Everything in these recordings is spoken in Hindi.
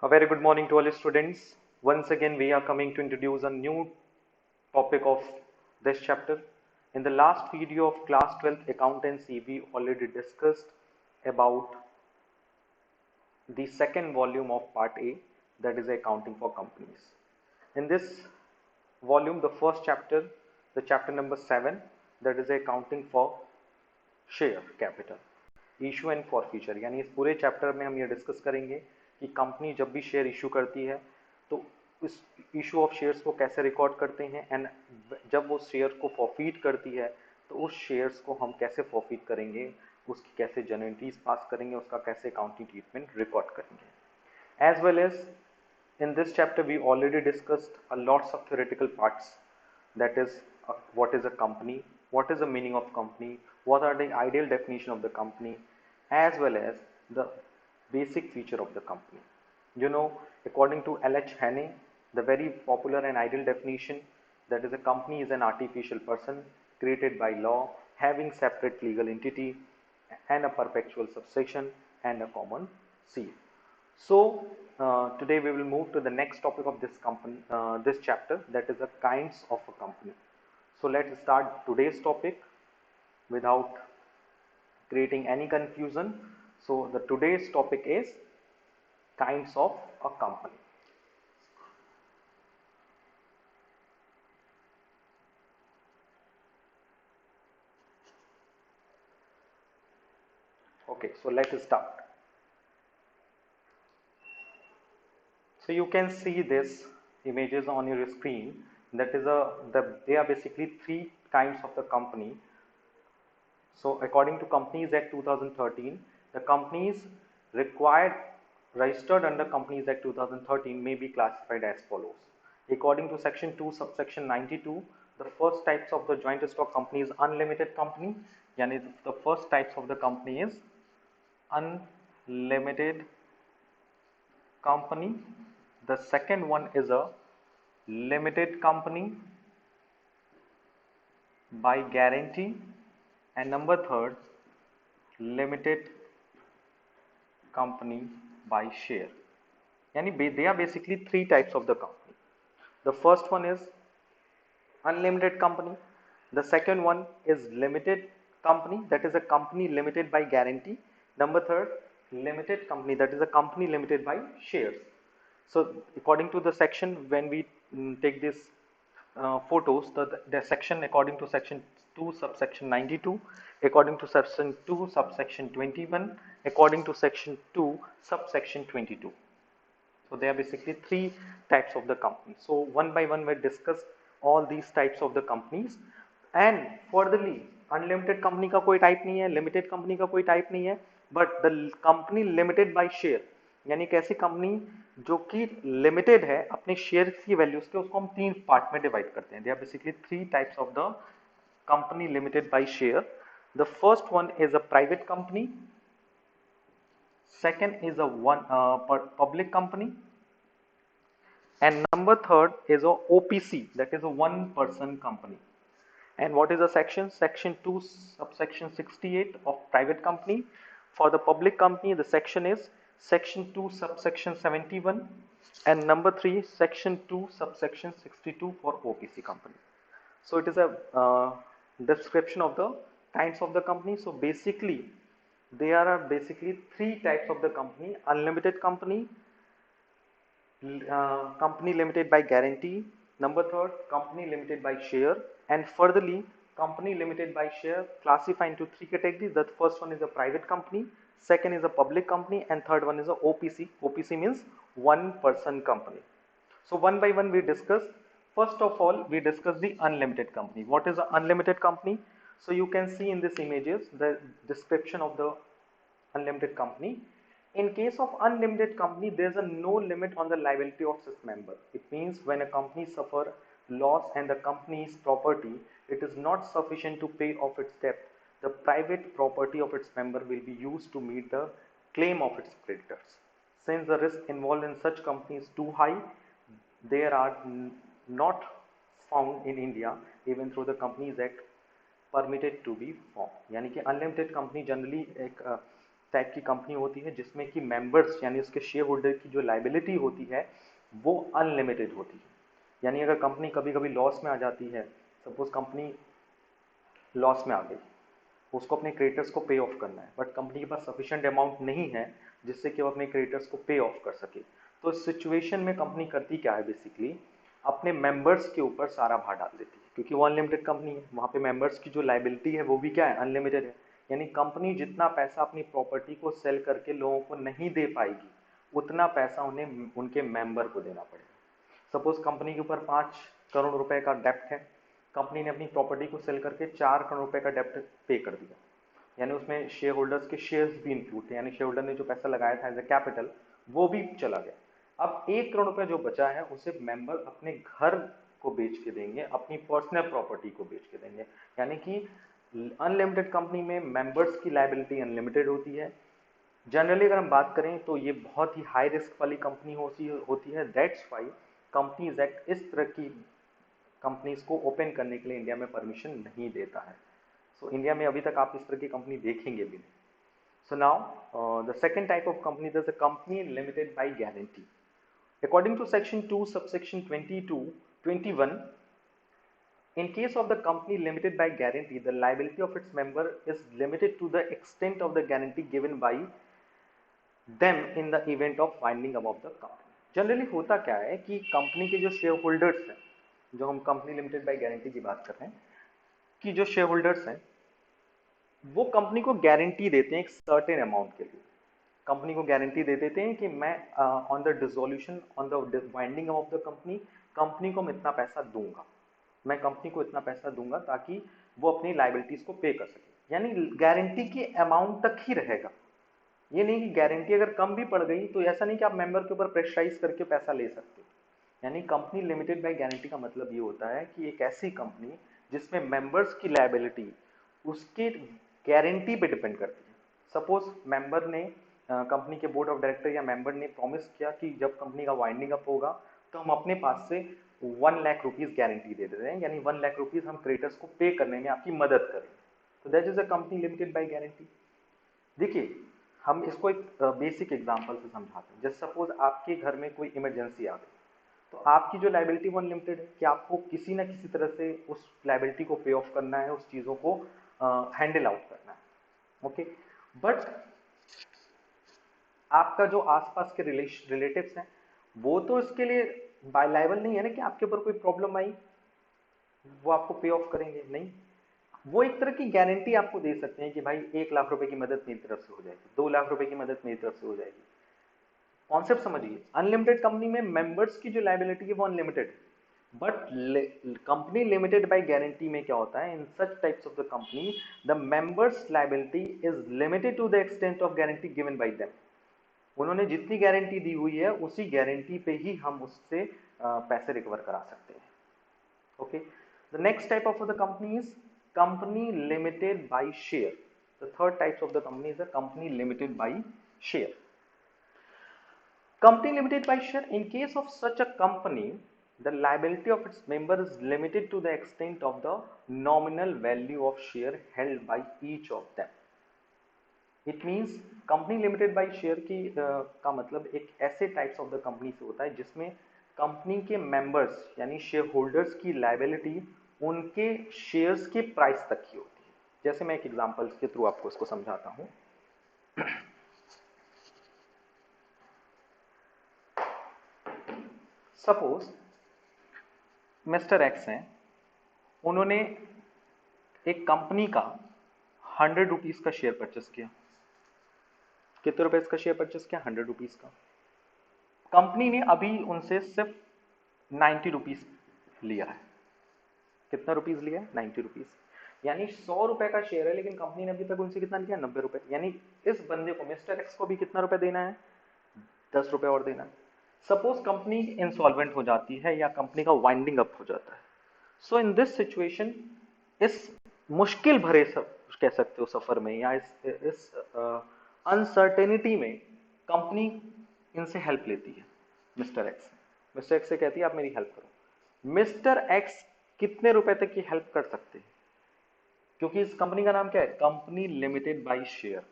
A very good morning to all students. Once again, we are coming to introduce a new topic of this chapter. In the last video of class 12th accountancy, we already discussed about the second volume of part A, that is accounting for companies. In this volume, the first chapter, the chapter number 7, that is accounting for share capital issue and forfeiture, यानी इस पूरे चैप्टर में हम ये डिस्कस करेंगे कि कंपनी जब भी शेयर इशू करती है तो इस इशू ऑफ शेयर्स को कैसे रिकॉर्ड करते हैं एंड जब वो शेयर को फॉरफीट करती है तो उस शेयर्स को हम कैसे फॉरफीट करेंगे, उसकी कैसे जर्नलीज पास करेंगे, उसका कैसे अकाउंटिंग ट्रीटमेंट रिकॉर्ड करेंगे. As well as in this chapter we already discussed a lots of theoretical parts, that is what is a company, what is the meaning of company, what are the ideal definition of the company, as well as the basic feature of the company. According to L.H. Haney, the very popular and ideal definition, that is a company is an artificial person created by law having separate legal entity and a perpetual subsection and a common seal. So today we will move to the next topic of this chapter, that is the kinds of a company. So let's start today's topic without creating any confusion. So the today's topic is kinds of a company. Okay, so let's start. So you can see this images on your screen. That is they are basically three kinds of the company. So according to Companies Act 2013, the companies required registered under Companies Act 2013 may be classified as follows. According to section 2 subsection 92, the first types of the joint stock company is unlimited company. Yani the first types of the company is unlimited company. The second one is a limited company by guarantee, and number third, limited company by share. Yani they are basically three types of the company. The first one is unlimited company. The second one is limited company, that is a company limited by guarantee. Number third, limited company, that is a company limited by shares. So according to the section, when we take this photos, the section according to section 2 subsection 92, according to section 2 subsection 21, according to section 2 subsection 22. So they are basically three types of the company. So one by one we discuss all these types of the companies, and furtherly unlimited company का कोई type नहीं है, limited company का कोई type नहीं है, but the company limited by share, यानी कैसी कंपनी जो कि लिमिटेड है अपने शेयर की वैल्यूज के, उसको हम तीन पार्ट में डिवाइड करते हैं. They are basically three types of the company limited by share. The first one is a private company, second is a public company, and number third is a OPC, that is a one person company. And what is the section? Section 2 subsection 68 of private company. For the public company, the section is section 2 subsection 71, and number 3 section 2 subsection 62 for OPC company. So it is a description of the kinds of the company. So basically there are basically three types of the company: unlimited company, company limited by guarantee, number third, company limited by share, and furtherly company limited by share classified into three categories. The first one is a private company, second is a public company, and third one is a OPC. OPC means one person company. So one by one we discuss. First of all, we discuss the unlimited company. What is an unlimited company? So you can see in this images the description of the unlimited company. In case of unlimited company, there is a no limit on the liability of its member. It means when a company suffer loss and the company's property, it is not sufficient to pay off its debt, the private property of its member will be used to meet the claim of its creditors. Since the risk involved in such companies is too high, there are not found in India, even through the Companies Act, permitted to be formed. यानी कि अनलिमिटेड कंपनी जनरली एक टाइप की कंपनी होती है जिसमें कि मेंबर्स यानी उसके शेयर होल्डर की जो लाइबिलिटी होती है वो अनलिमिटेड होती है। यानी अगर कंपनी कभी कभी लॉस में आ जाती है, सपोज कंपनी लॉस में आ गई, उसको अपने क्रेडिटर्स को पे ऑफ करना है, बट कंपनी के पास सफिशिएंट अमाउंट नहीं है जिससे कि वो अपने क्रेडिटर्स को पे ऑफ कर सके, तो इस सिचुएशन में कंपनी करती क्या है, बेसिकली अपने मेंबर्स के ऊपर सारा भार डाल देती है, क्योंकि वो अनलिमिटेड कंपनी है, वहाँ पे मेंबर्स की जो लाइबिलिटी है वो भी क्या है, अनलिमिटेड है। यानी कंपनी जितना पैसा अपनी प्रॉपर्टी को सेल करके लोगों को नहीं दे पाएगी, उतना पैसा उन्हें उनके मेंबर को देना पड़ेगा। सपोज कंपनी के ऊपर 5 करोड़ रुपए का डेप्ट है, कंपनी ने अपनी प्रॉपर्टी को सेल करके 4 करोड़ रुपए का डेप्ट पे कर दिया, यानी उसमें शेयर होल्डर्स के शेयर्स भी इंक्लूड थे, यानी शेयर होल्डर ने जो पैसा लगाया था एज ए कैपिटल वो भी चला गया। अब 1 करोड़ रुपए जो बचा है उसे मेंबर अपने घर को बेच के देंगे, अपनी पर्सनल प्रॉपर्टी को बेच के देंगे। यानी कि अनलिमिटेड कंपनी में मेंबर्स की लाइबिलिटी अनलिमिटेड होती है। जनरली अगर हम बात करें तो ये बहुत ही हाई रिस्क वाली कंपनी होती है। दैट्स वाई कंपनीज एक्ट इस तरह की कंपनीज को ओपन करने के लिए इंडिया में परमिशन नहीं देता है। सो इंडिया में अभी तक आप इस तरह की कंपनी देखेंगे भी नहीं। So now the second type of company is a company limited by guarantee. According to section 2 subsection 21, in case of the company limited by guarantee, the liability of its member is limited to the extent of the guarantee given by them in the event of winding up of the company. Generally होता क्या है कि कंपनी के जो शेयर होल्डर्स हैं, जो हम कंपनी लिमिटेड बाय गारंटी की बात कर रहे हैं, कि जो शेयर होल्डर्स हैं वो कंपनी को गारंटी देते हैं एक सर्टेन अमाउंट के लिए। कंपनी को गारंटी दे देते हैं कि मैं on the dissolution on the winding of the company, company को मैं इतना पैसा दूंगा, मैं कंपनी को इतना पैसा दूंगा ताकि वो अपनी लाइबिलिटीज को पे कर सके। यानी गारंटी के अमाउंट तक ही रहेगा, ये नहीं कि गारंटी अगर कम भी पड़ गई तो ऐसा नहीं कि आप मेंबर के ऊपर प्रेशराइज करके पैसा ले सकते हो। यानी कंपनी लिमिटेड बाय गारंटी का मतलब ये होता है कि एक ऐसी कंपनी जिसमें मेंबर्स की लाइबिलिटी उसके गारंटी पे डिपेंड करती है। सपोज मेंबर ने कंपनी के बोर्ड ऑफ डायरेक्टर या मेंबर ने प्रॉमिस किया कि जब कंपनी का वाइंडिंग अप होगा तो हम अपने पास से 1 लाख रुपीज गारंटी दे देते हैं, यानी 1 लाख रुपीज हम क्रेडिटर्स को पे करने में आपकी मदद करें, तो that is a company limited by guarantee. देखिए हम इसको एक बेसिक एग्जांपल से समझाते हैं। जैसे सपोज आपके घर में कोई इमरजेंसी आ गई, तो आपकी जो लाइबिलिटी वो अनलिमिटेड है कि आपको किसी ना किसी तरह से उस लाइबिलिटी को पे ऑफ करना है, उस चीज़ों को हैंडल आउट करना है, ओके। बट आपका जो आसपास के रिलेटिव्स हैं वो तो इसके लिए लायबल नहीं है ना, कि आपके ऊपर कोई प्रॉब्लम आई वो आपको पे ऑफ करेंगे, नहीं। वो एक तरह की गारंटी आपको दे सकते हैं कि भाई 1 लाख रुपए की मदद मेरी तरफ से हो जाएगी, 2 लाख रुपए की मदद मेरी तरफ से हो जाएगी। कॉन्सेप्ट समझिए, अनलिमिटेड कंपनी में मेंबर्स की जो लाइबिलिटी है वो अनलिमिटेड है, but company limited by guarantee में क्या होता है, in such types of the company the members liability is limited to the extent of guarantee given by them. उन्होंने जितनी गारंटी दी हुई है उसी गारंटी पे ही हम उससे पैसे रिकवर करा सकते हैं, okay. The next type of the company is company limited by share. The third types of the company is a company limited by share. Company limited by share, in case of such a company, the liability of its member is limited to the extent of the nominal value of share held by each of them. It means company limited by share की का मतलब एक ऐसे टाइप्स ऑफ द कंपनी से होता है जिसमें कंपनी के मेंबर्स यानी शेयर होल्डर्स की लाइबिलिटी उनके शेयर्स के प्राइस तक ही होती है। जैसे मैं एक एग्जांपल के थ्रू आपको इसको समझाता हूँ। सपोज मिस्टर एक्स हैं, उन्होंने एक कंपनी का 100 रुपीज का शेयर परचेस किया। कितने रुपए का शेयर परचेस किया? 100 रुपीज का। कंपनी ने अभी उनसे सिर्फ 90 रुपीज लिया है। कितना रुपीज लिया है? 90 रुपीज। यानी 100 रुपए का शेयर है, लेकिन कंपनी ने अभी तक उनसे कितना लिया? 90 रुपए। यानी इस बंदे को मिस्टर एक्स को भी कितना रुपए देना है? 10 रुपए और देना है। सपोज कंपनी इंसॉल्वेंट हो जाती है या कंपनी का वाइंडिंग अप हो जाता है, सो इन दिस सिचुएशन, इस मुश्किल भरे कह सकते हो सफर में या इस अनसर्टेनिटी में कंपनी इनसे हेल्प लेती है मिस्टर एक्स। मिस्टर एक्स से कहती है आप मेरी हेल्प करो। मिस्टर एक्स कितने रुपए तक की हेल्प कर सकते हैं? क्योंकि इस कंपनी का नाम क्या है? Company limited by share.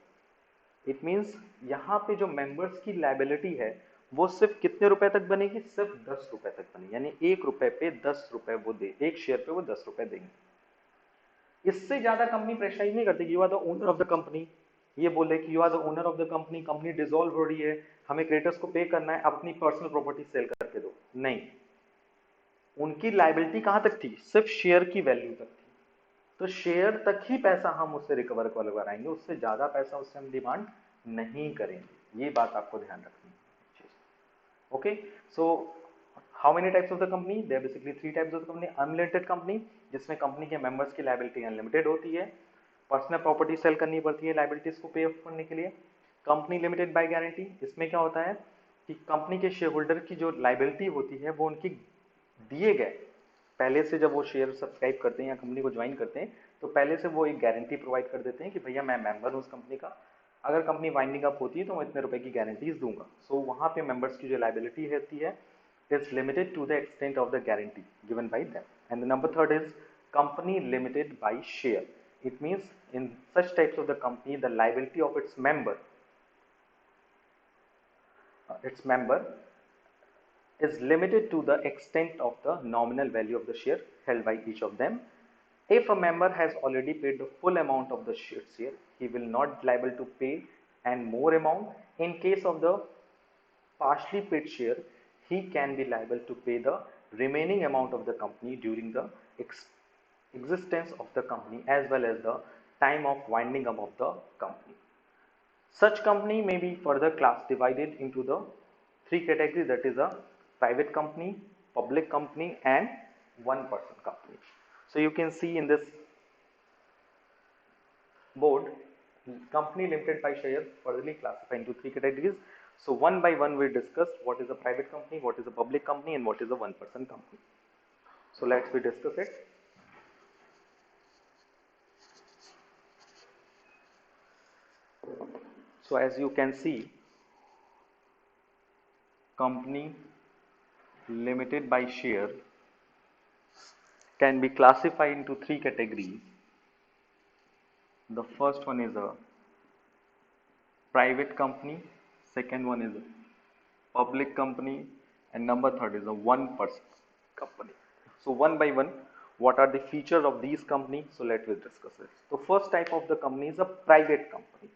It means यहाँ पे जो मेंबर्स की लायबिलिटी है वो सिर्फ कितने रुपए तक बनेगी, सिर्फ 10 रुपए तक बनेगी, यानी 1 रुपए पे 10 रुपए वो दे, एक शेयर पे वो 10 रुपए देंगे। इससे ज्यादा कंपनी प्रेशराइज नहीं करती कि you are the owner of the company, ये बोले कि you are the owner of the company, company dissolve हो रही है, हमें क्रेडिटर्स को पे करना है, अपनी पर्सनल प्रॉपर्टी सेल करके दो, नहीं। उनकी लायबिलिटी कहां तक थी, सिर्फ शेयर की वैल्यू तक थी, तो शेयर तक ही पैसा हम उससे रिकवर कराएंगे, उससे ज्यादा पैसा उससे हम डिमांड नहीं करेंगे, ये बात आपको ध्यान रखनी है। Okay, so how many types of the company, there basically 3 types of company. Unlimited company, जिसमें कंपनी के मेंबर्स की लायबिलिटी अनलिमिटेड होती है, पर्सनल प्रॉपर्टी सेल करनी पड़ती है लायबिलिटीज को पे ऑफ करने के लिए। कंपनी लिमिटेड बाय गारंटी, इसमें क्या होता है कि कंपनी के शेयर होल्डर की जो लायबिलिटी होती है वो उनकी दिए गए, पहले से जब वो शेयर सब्सक्राइब करते हैं या कंपनी को ज्वाइन करते हैं तो पहले से वो एक गारंटी प्रोवाइड कर देते हैं कि भैया मैं मेंबर हूँ उस कंपनी का, अगर कंपनी वाइंडिंग अप होती है तो मैं इतने रुपए की गारंटीज दूंगा। सो वहां पे मेंबर्स की जो लायबिलिटी रहती है is limited to the extent of the guarantee given by them. And the number third is company limited by share. It means in such types of the company, the liability of its member is limited to the extent of the nominal value of the share held by each of them. If a member has already paid the full amount of the share, he will not be liable to pay and more amount. In case of the partially paid share, he can be liable to pay the remaining amount of the company during the existence of the company as well as the time of winding up of the company. Such company may be further class divided into the 3 categories, that is a private company, public company and one person company. So you can see in this board, company limited by share furtherly classified into 3 categories. So one by one we discussed what is a private company, what is a public company and what is a one person company. So let's we discuss it. So as you can see, company limited by share can be classified into 3 categories. The first one is a private company, second one is a public company, and number third is a one person company. So one by one, what are the features of these companies? So let us discuss it. So first type of the company is a private company.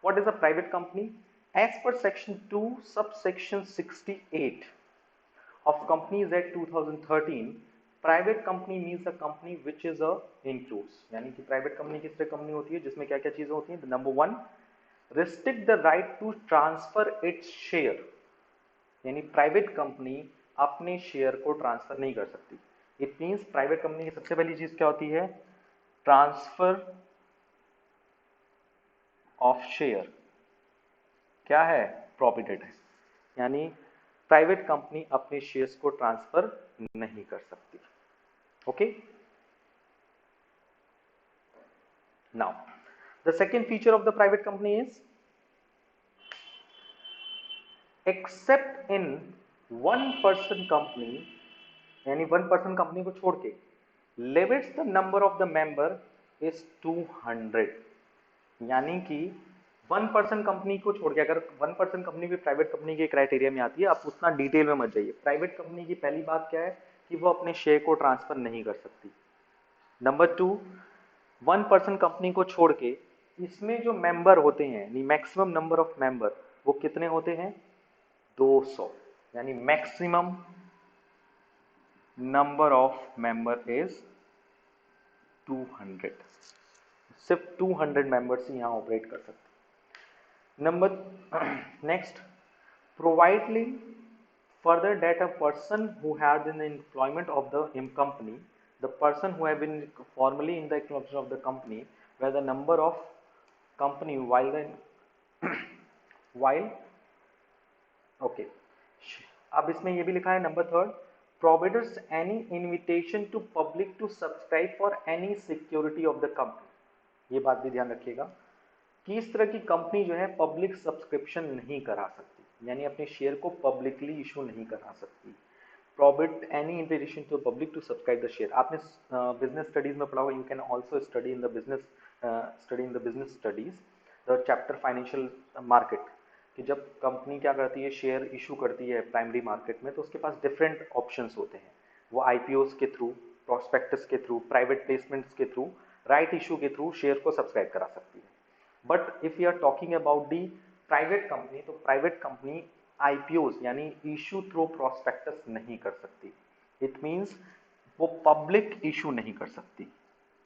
What is a private company? As per section 2 subsection 68 of Companies Act 2013, private company means a company which is a includes, यानी कि प्राइवेट कंपनी किस तरह कंपनी होती है जिसमें क्या क्या चीजें होती हैं। Number 1, restrict the right to transfer its share, यानी प्राइवेट कंपनी अपने शेयर को ट्रांसफर नहीं कर सकती। इट मीन्स प्राइवेट कंपनी की सबसे पहली चीज क्या होती है, ट्रांसफर ऑफ शेयर क्या है, प्रोहिबिटेड है, यानी प्राइवेट कंपनी अपने शेयर्स को ट्रांसफर नहीं कर सकती। Okay, now the second feature of the private company is accept in one person company, यानी वन पर्सन कंपनी को छोड़ के limits the number of the member is 200, यानी कि वन पर्सन कंपनी को छोड़ के, अगर वन पर्सन कंपनी भी प्राइवेट कंपनी के क्राइटेरिया में आती है, आप उतना डिटेल में मत जाइए। प्राइवेट कंपनी की पहली बात क्या है कि वो अपने शेयर को ट्रांसफर नहीं कर सकती। नंबर 2, वन पर्सन कंपनी को छोड़ के इसमें जो मेंबर होते हैं, मैक्सिमम नंबर ऑफ मेंबर वो कितने होते हैं, 200, यानी maximum number of member is 200, सिर्फ 200 मेंबर्स ही यहां ऑपरेट कर सकते। Number next, providing further that a person who had in the employment of the company, the person who have been formally in the employment of the company, where the number of company while okay, अब इसमें ये भी लिखा है number 3, prohibits any invitation to public to subscribe for any security of the company, ये बात भी ध्यान रखिएगा कि इस तरह की कंपनी जो है पब्लिक सब्सक्रिप्शन नहीं करा सकती, यानी अपने शेयर को पब्लिकली इशू नहीं करा सकती। Prohibit any invitation to public to subscribe the share, आपने बिजनेस स्टडीज में पढ़ा होगा, you can also study in the business studies the chapter financial market, कि जब कंपनी क्या करती है, शेयर इशू करती है प्राइमरी मार्केट में, तो उसके पास डिफरेंट ऑप्शंस होते हैं। वो आईपीओस के थ्रू, प्रोस्पेक्टस के थ्रू, प्राइवेट प्लेसमेंट्स के थ्रू, राइट इशू के थ्रू शेयर को सब्सक्राइब करा सकती है। But if you are talking about the private company, तो प्राइवेट कंपनी आईपीओस यानी इशू थ्रू प्रोस्पेक्टस नहीं कर सकती। इट मीन्स वो पब्लिक इशू नहीं कर सकती।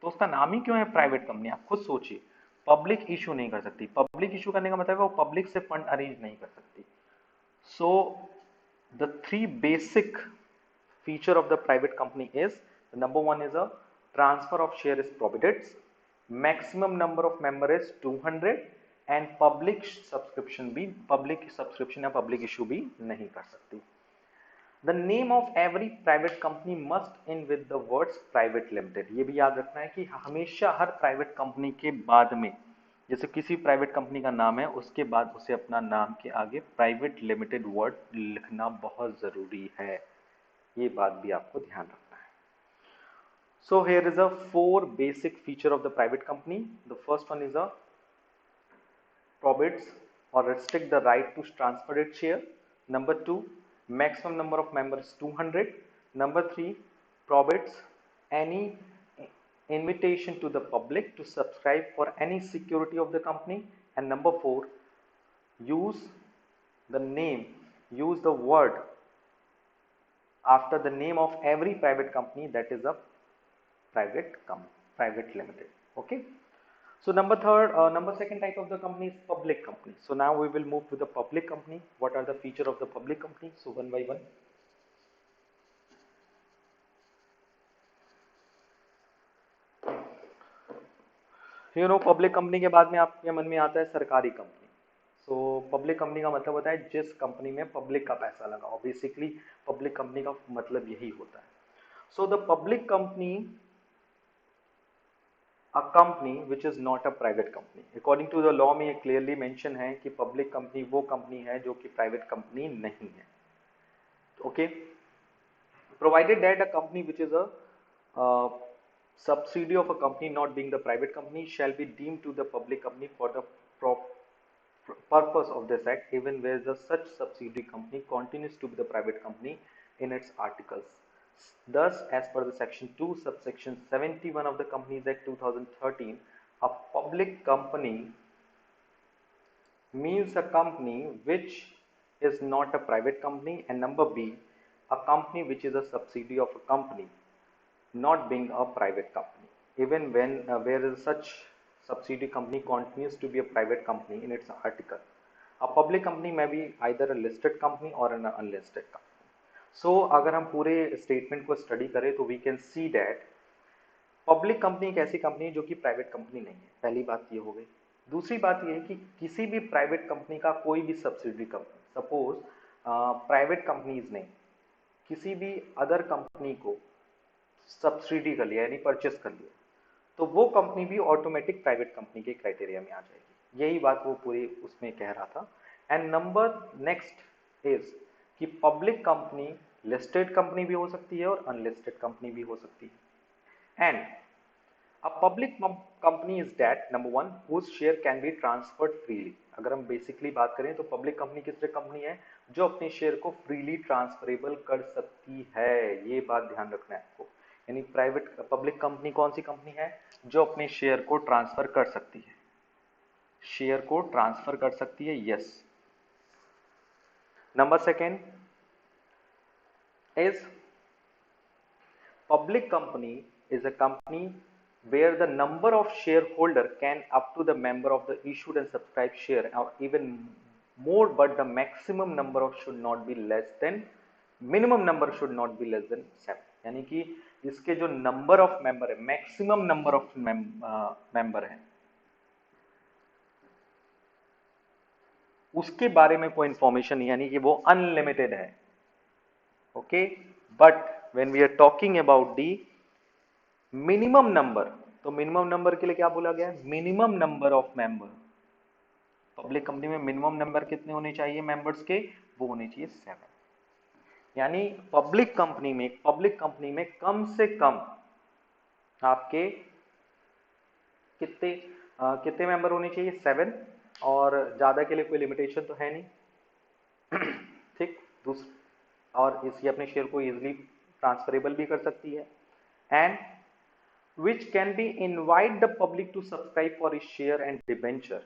तो उसका नाम ही क्यों है प्राइवेट कंपनी, आप खुद सोचिए। पब्लिक इशू नहीं कर सकती। पब्लिक इशू करने का मतलब है वो पब्लिक से फंड अरेंज नहीं कर सकती। So the three basic feature of the private company is, the number one is a transfer of share is prohibited, maximum number of member is 200, and public subscription या public issue भी नहीं कर सकती। The name of every private company must end with the words private limited। ये भी याद रखना है कि हमेशा हर प्राइवेट कंपनी के बाद में, जैसे किसी प्राइवेट कंपनी का नाम है, उसके बाद उसे अपना नाम के आगे प्राइवेट लिमिटेड वर्ड लिखना बहुत जरूरी है। ये बात भी आपको ध्यान रखना है। So here is a 4 basic feature of the private company. The first one is a prohibits or restrict the right to transfer its share. Number 2, maximum number of members 200. Number 3, prohibits any invitation to the public to subscribe for any security of the company. And number 4, use the word after the name of every private company, that is a private limited. Okay, so number second type of the company is public company. So now we will move to the public company. What are the feature of the public company? So one by one. Public company के बाद में आपके मन में आता है सरकारी कंपनी। सो पब्लिक कंपनी का मतलब होता है जिस कंपनी में पब्लिक का पैसा लगा हो। बेसिकली पब्लिक कंपनी का मतलब यही होता है। So the public company, a company which is not a private company, according to the law में ये clearly mention है कि पब्लिक कंपनी वो कंपनी है जो कि प्राइवेट कंपनी नहीं है। Okay, provided that a company which is a subsidiary of a company not being the private company shall be deemed to the public company for the purpose of this act, even where the such subsidiary company continues to be the private company in its articles. Thus, as per the section 2 subsection 71 of the Companies Act 2013, a public company means a company which is not a private company, and number B, a company which is a subsidiary of a company not being a private company, even when where such subsidiary company continues to be a private company in its article. A public company may be either a listed company or an unlisted company. So अगर हम पूरे स्टेटमेंट को स्टडी करें तो we can see that public company एक ऐसी कंपनी है जो कि प्राइवेट कंपनी नहीं है। पहली बात ये हो गई। दूसरी बात ये है कि किसी भी प्राइवेट कंपनी का कोई भी subsidiary company, suppose private companies ने किसी भी अदर कंपनी को सब्सिडी कर लिया यानी परचेस कर लिया, तो वो कंपनी भी ऑटोमेटिक प्राइवेट कंपनी के क्राइटेरिया में आ जाएगी। यही बात वो पूरी उसमें कह रहा था। एंड नंबर नेक्स्ट इज कि पब्लिक कंपनी लिस्टेड कंपनी भी हो सकती है और अनलिस्टेड कंपनी भी हो सकती है। And a public company is that number one whose share can be transferred freely. अगर हम बेसिकली बात करें तो पब्लिक कंपनी किस तरह कंपनी है जो अपने शेयर को फ्रीली ट्रांसफरेबल कर सकती है। ये बात ध्यान रखना है आपको। यानी प्राइवेट पब्लिक कंपनी कौन सी कंपनी है जो अपने शेयर को ट्रांसफर कर सकती है, शेयर को ट्रांसफर कर सकती है। Yes. Number second is public company is a company where the number of shareholder can up to the member of the issued and subscribed share or even more, but the maximum number of should not be less than minimum number should not be less than 7। यानी कि इसके जो नंबर ऑफ मेंबर है, मैक्सिमम नंबर ऑफ मेंबर है, उसके बारे में कोई इंफॉर्मेशन नहीं, यानी कि वो अनलिमिटेड है। Okay, but when we are talking about the minimum number, तो मिनिमम नंबर के लिए क्या बोला गया है, minimum number of member. Public company में मिनिमम नंबर कितने होने चाहिए मेंबर्स के, वो होने चाहिए 7। यानी पब्लिक कंपनी में कम से कम आपके कितने कितने मेंबर होने चाहिए? 7, और ज़्यादा के लिए कोई लिमिटेशन तो है नहीं। ठीक। और इसकी अपने शेयर को इजीली ट्रांसफरेबल भी कर सकती है। And which can be invite the public to subscribe for a share and debenture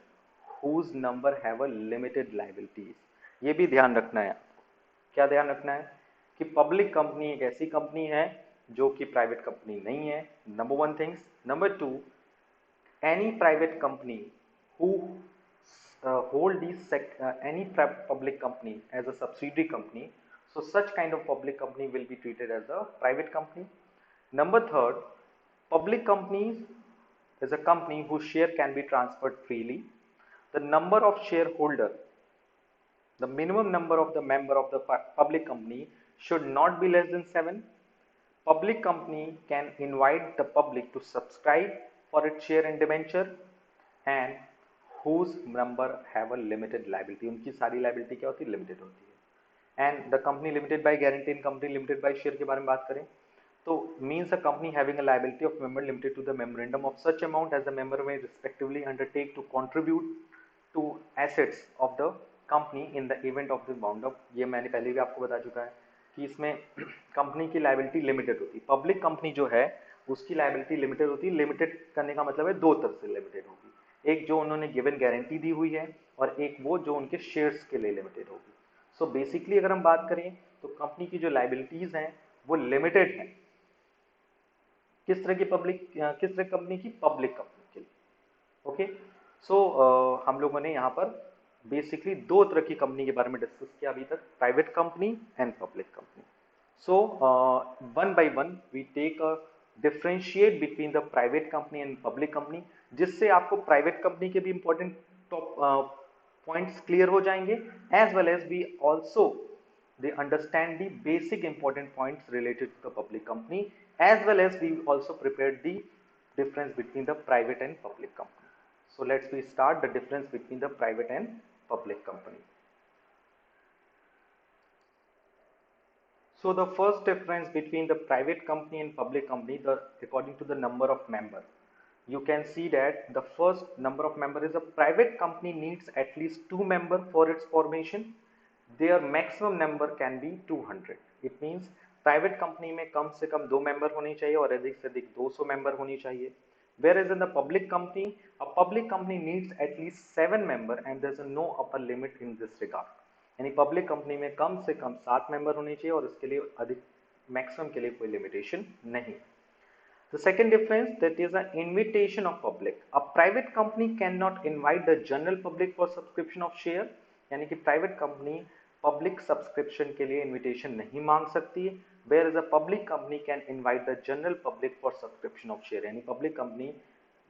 whose number have a limited liabilities। ये भी ध्यान रखना है। क्या ध्यान रखना है? कि पब्लिक कंपनी एक ऐसी कंपनी है जो कि प्राइवेट कंपनी नहीं है, number one things. Number two, any private company who hold any public company as a subsidiary company, so such kind of public company will be treated as a private company. Number third, public companies is a company whose share can be transferred freely. The number of shareholder, the minimum number of the member of the public company should not be less than 7. Public company can invite the public to subscribe for its share and debenture and whose number have a limited liability। उनकी सारी liability क्या होती है? Limited होती है। And the company limited by guarantee and company limited by share के बारे में बात करें तो means a company having a liability of member limited to the memorandum of such amount as the member may respectively undertake to contribute to assets of the company in the event of the bound up। ये मैंने पहले भी आपको बता चुका है कि इसमें कंपनी की लायबिलिटी लिमिटेड होती है। पब्लिक कंपनी जो है उसकी लायबिलिटी लिमिटेड होती है। लिमिटेड करने का मतलब है दो तरह से लिमिटेड होगी, एक जो उन्होंने गिवन गारंटी दी हुई है और एक वो जो उनके शेयर्स के लिए लिमिटेड होगी। सो बेसिकली अगर हम बात करें तो कंपनी की जो लायबिलिटीज हैं वो लिमिटेड हैं। किस तरह की कंपनी की? पब्लिक कंपनी के लिए। ओके, सो हम लोगों ने यहाँ पर बेसिकली दो तरह की कंपनी के बारे में डिस्कस किया अभी तक, private company and public company. So one by one we take a differentiate between the private company and public company, जिससे आपको प्राइवेट कंपनी के भी इंपॉर्टेंट टॉप पॉइंट्स क्लियर हो जाएंगे, as well as we also they understand the basic important points related to the public company, as well as we also prepared the difference between the private and public company. So let's we start the difference between the private and public company. So the first difference between the private company and public company, according to the number of member, you can see that the first number of member is a private company needs at least 2 member for its formation. Their maximum number can be 200. It means private company में कम से कम 2 मेंबर होनी चाहिए और अधिक से अधिक 200 मेंबर होनी चाहिए। Whereas in the public company, a public company needs at least 7 member and there is no upper limit in this regard. यानी पब्लिक कंपनी में कम से कम 7 मेंबर होने चाहिए और इसके लिए अधिक मैक्सिमम के लिए कोई लिमिटेशन नहीं। The second difference, that is an invitation of public. A private company cannot invite the general public for subscription of share, यानी कि प्राइवेट कंपनी पब्लिक सब्सक्रिप्शन के लिए इनविटेशन नहीं मांग सकती है। Whereas a public company can invite the general public for subscription of share, यानी पब्लिक कंपनी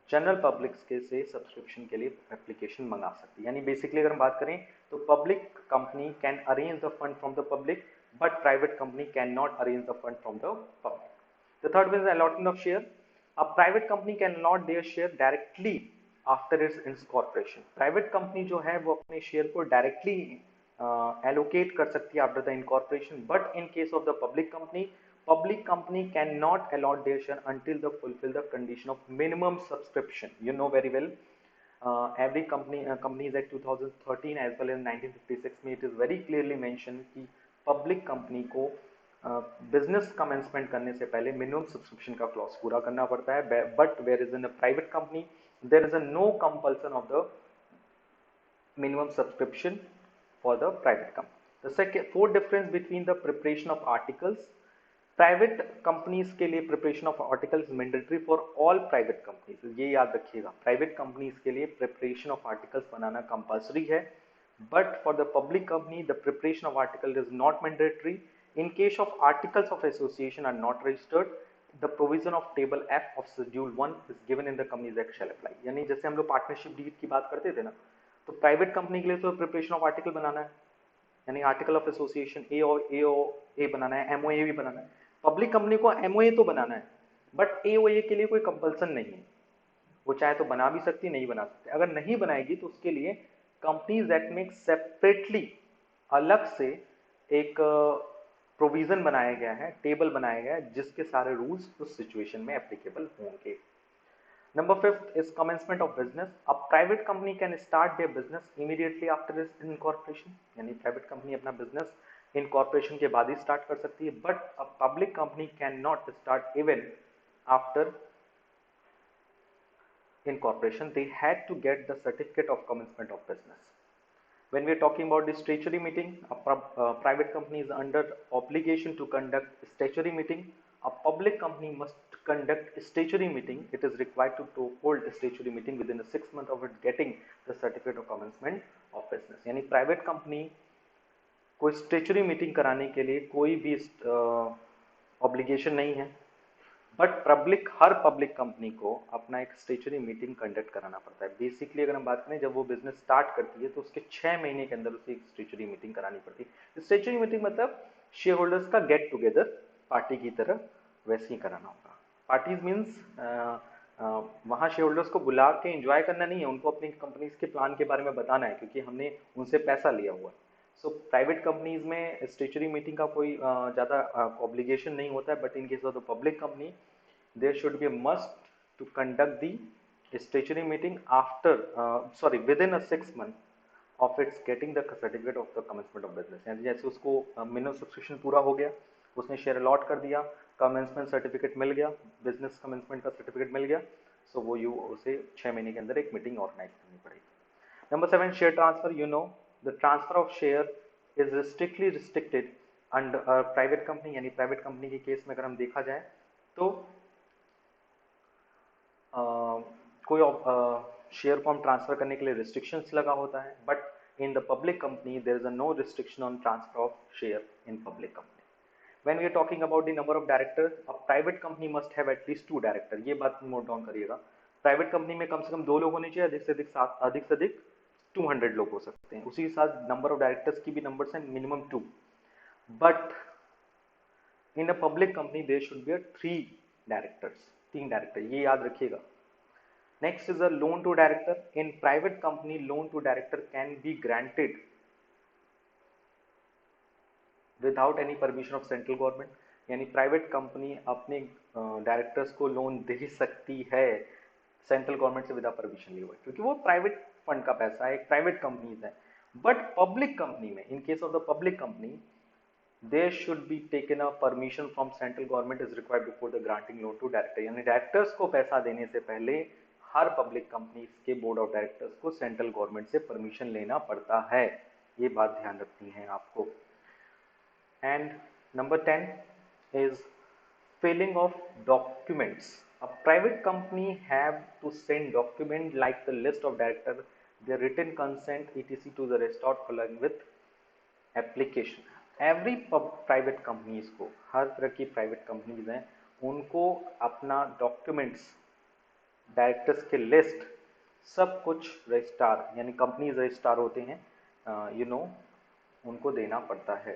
जनरल पब्लिक के से सब्सक्रिप्शन के लिए एप्लीकेशन मंगा सकती है। यानी बेसिकली अगर हम बात करें तो public company can arrange the fund from the public, but private company can not arrange the fund from the public. The third one is allotment of share. A private company can allot their share directly after its incorporation. Private company जो है वो अपने शेयर को directly allocate कर सकती है after the incorporation. But in case of the public company cannot allot their share until they fulfill the condition of minimum subscription. You know very well. Every Companies Act 2013 as well as 1956 में it is very clearly mentioned कि पब्लिक कंपनी को बिजनेस कमेंसमेंट करने से पहले मिनिमम सब्सक्रिप्शन का क्लॉज पूरा करना पड़ता है। But where is in a private company there is a no compulsion of the minimum subscription for the private company. The second fourth difference between the preparation of articles, private companies के लिए preparation of articles mandatory for all private companies. ये याद रखिएगा, प्राइवेट कंपनीज के लिए प्रिपरेशन ऑफ आर्टिकल्स बनाना कंपल्सरी है, but for the public company the preparation of article is not mandatory. In case of articles of association are not registered, the provision of table F of schedule 1 is given in the Companies Act shall apply। यानी जैसे हम लोग पार्टनरशिप डीड की बात करते थे ना, तो प्राइवेट कंपनी के लिए तो प्रिपरेशन ऑफ आर्टिकल बनाना है, यानी आर्टिकल ऑफ एसोसिएशन ए बनाना है, एमओए भी बनाना है। पब्लिक कंपनी को एमओए तो बनाना है, बट एओए के लिए कोई कंपल्सन नहीं है, वो चाहे तो बना भी सकती है, नहीं बना सकती। अगर नहीं बनाएगी तो उसके लिए कंपनीज एक्ट में सेपरेटली अलग से एक प्रोविजन बनाया गया है, टेबल बनाया गया है, जिसके सारे रूल्स उस सिचुएशन में एप्लीकेबल होंगे। Number fifth is commencement of business. A private company can start their business immediately after its incorporation. यानी private company अपना business incorporation के बाद ही start कर सकती है, but a public company cannot start even after incorporation. They had to get the certificate of commencement of business. When we are talking about the statutory meeting, a private company is under obligation to conduct statutory meeting. A public company must conduct statutory meeting. It is required to hold a statutory meeting within 6 months of it getting the certificate of commencement of business. यानी private company को statutory meeting कराने के लिए कोई भी obligation नहीं है, बट हर पब्लिक कंपनी को अपना एक स्टेचुरी मीटिंग कंडक्ट कराना पड़ता है. बेसिकली अगर हम बात करें जब वो बिजनेस स्टार्ट करती है तो उसके 6 महीने के अंदर उसे एक स्टेचुरी मीटिंग करानी पड़ती है. स्टेचुरी मीटिंग मतलब शेयर होल्डर्स का गेट टुगेदर पार्टी की तरह वैसे ही कराना होगा. पार्टीज मीन्स वहाँ शेयर होल्डर्स को बुला के एंजॉय करना नहीं है, उनको अपनी कंपनीज के प्लान के बारे में बताना है क्योंकि हमने उनसे पैसा लिया हुआ है. सो प्राइवेट कंपनीज में स्टेचुरी मीटिंग का कोई ज़्यादा ऑब्लिगेशन नहीं होता है, but in case of the public company there should be a must to conduct the statutory meeting after within a 6 month of its getting the certificate of the commencement of business. यानी जैसे उसको मिनिमम सब्सक्रिप्शन पूरा हो गया, उसने शेयर अलॉट कर दिया, कमेंसमेंट सर्टिफिकेट मिल गया, बिजनेस कमेंसमेंट का सर्टिफिकेट मिल गया, सो वो उसे 6 महीने के अंदर एक मीटिंग ऑर्गेनाइज करनी पड़ेगी. Number 7, share transfer. You know the transfer of share is strictly restricted under private company. यानी प्राइवेट कंपनी के केस में अगर हम देखा जाए तो कोई शेयर को हम ट्रांसफर करने के लिए रिस्ट्रिक्शंस लगा होता है, but in the public company there is no restriction on transfer of share in public company. When we are talking about the number of directors, a private company must have at least 2 director. ये बात नोट डाउन करिएगा. प्राइवेट कंपनी में कम से कम 2 लोग होने चाहिए, अधिक से अधिक 200 लोग हो सकते हैं. उसी के साथ नंबर ऑफ डायरेक्टर्स की भी नंबर्स हैं, minimum 2. But in a public company there should be 3 directors, 3 director, ये याद रखिएगा. Next is a loan to director. In private company, loan to director can be granted without any permission of central government. यानी प्राइवेट कंपनी अपने डायरेक्टर्स को लोन दे सकती है सेंट्रल गवर्नमेंट से विदाउट परमिशन लिए हुए, क्योंकि वो प्राइवेट फंड का पैसा है, एक प्राइवेट कंपनी है. बट पब्लिक कंपनी में, in case of the public company, there should be taken a permission from central government is required before the granting loan to director. यानी डायरेक्टर्स को पैसा देने से पहले हर पब्लिक कंपनी के बोर्ड ऑफ डायरेक्टर्स को सेंट्रल गवर्नमेंट से परमिशन लेना पड़ता है. ये बात ध्यान रखनी है आपको. And number 10 is filling of documents. A private company have to send document like the list of director, their written consent etc to the restored following with application. Every private companies को, हर तरह की प्राइवेट कंपनीज हैं, उनको अपना डॉक्यूमेंट्स, डायरेक्टर्स के लिस्ट, सब कुछ रजिस्ट्रार यानी कंपनीज रजिस्ट्रार होते हैं, उनको देना पड़ता है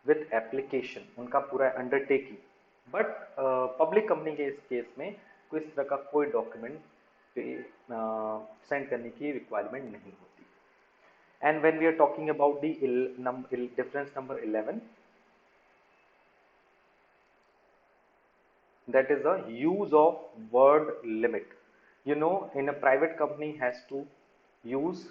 विथ एप्लीकेशन, उनका पूरा अंडरटेकिंग. बट पब्लिक कंपनी के इस केस में कोई इस तरह का कोई डॉक्यूमेंट सेंड करने की रिक्वायरमेंट नहीं होती. And when we are talking about the difference number 11, that is the use of word limit. In a private company has to use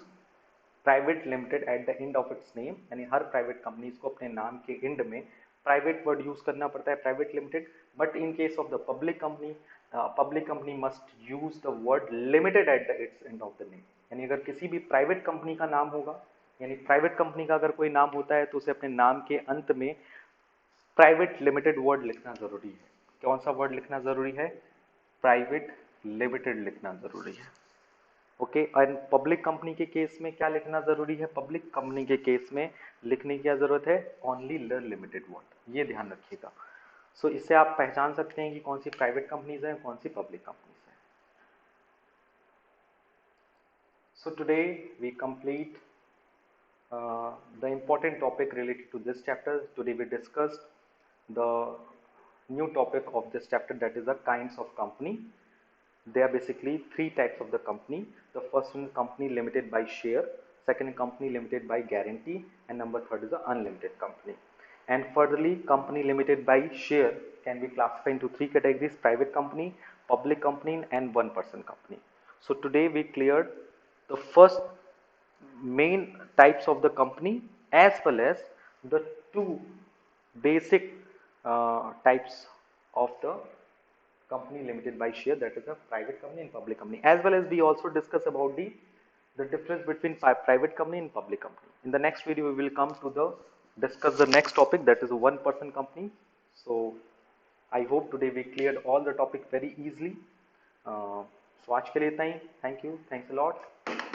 private limited at the end of its name. यानी हर प्राइवेट कंपनीज को अपने नाम के एंड में प्राइवेट वर्ड यूज करना पड़ता है, private limited. But in case of the public company must use the word limited at the it's end of the name. यानी अगर किसी भी प्राइवेट कंपनी का नाम होगा, यानी प्राइवेट कंपनी का अगर कोई नाम होता है तो उसे अपने नाम के अंत में प्राइवेट लिमिटेड वर्ड लिखना जरूरी है. कौन सा वर्ड लिखना जरूरी है? प्राइवेट लिमिटेड लिखना जरूरी है. ओके. और पब्लिक कंपनी के केस में क्या लिखना जरूरी है? पब्लिक कंपनी के केस में लिखने की क्या जरूरत है? Only limited word. ये ध्यान रखिएगा. सो इससे आप पहचान सकते हैं कि कौन सी प्राइवेट कंपनीज है, कौन सी पब्लिक कंपनीज है. So today we complete the important topic related to this chapter. Today we discussed the new topic of this chapter, that is the kinds of company. There are basically 3 types of the company. The first one, company limited by share, second, company limited by guarantee, and number 3rd is the unlimited company. And furtherly, company limited by share can be classified into 3 categories: private company, public company and one person company. So today we cleared the first main types of the company as well as the two basic types of the company limited by share, that is a private company and public company, as well as we also discuss about the difference between private company and public company. In the next video we will come to the discuss the next topic, that is a one person company. So I hope today we cleared all the topic very easily. So आज के लिए इतना ही. Thank you, thanks a lot.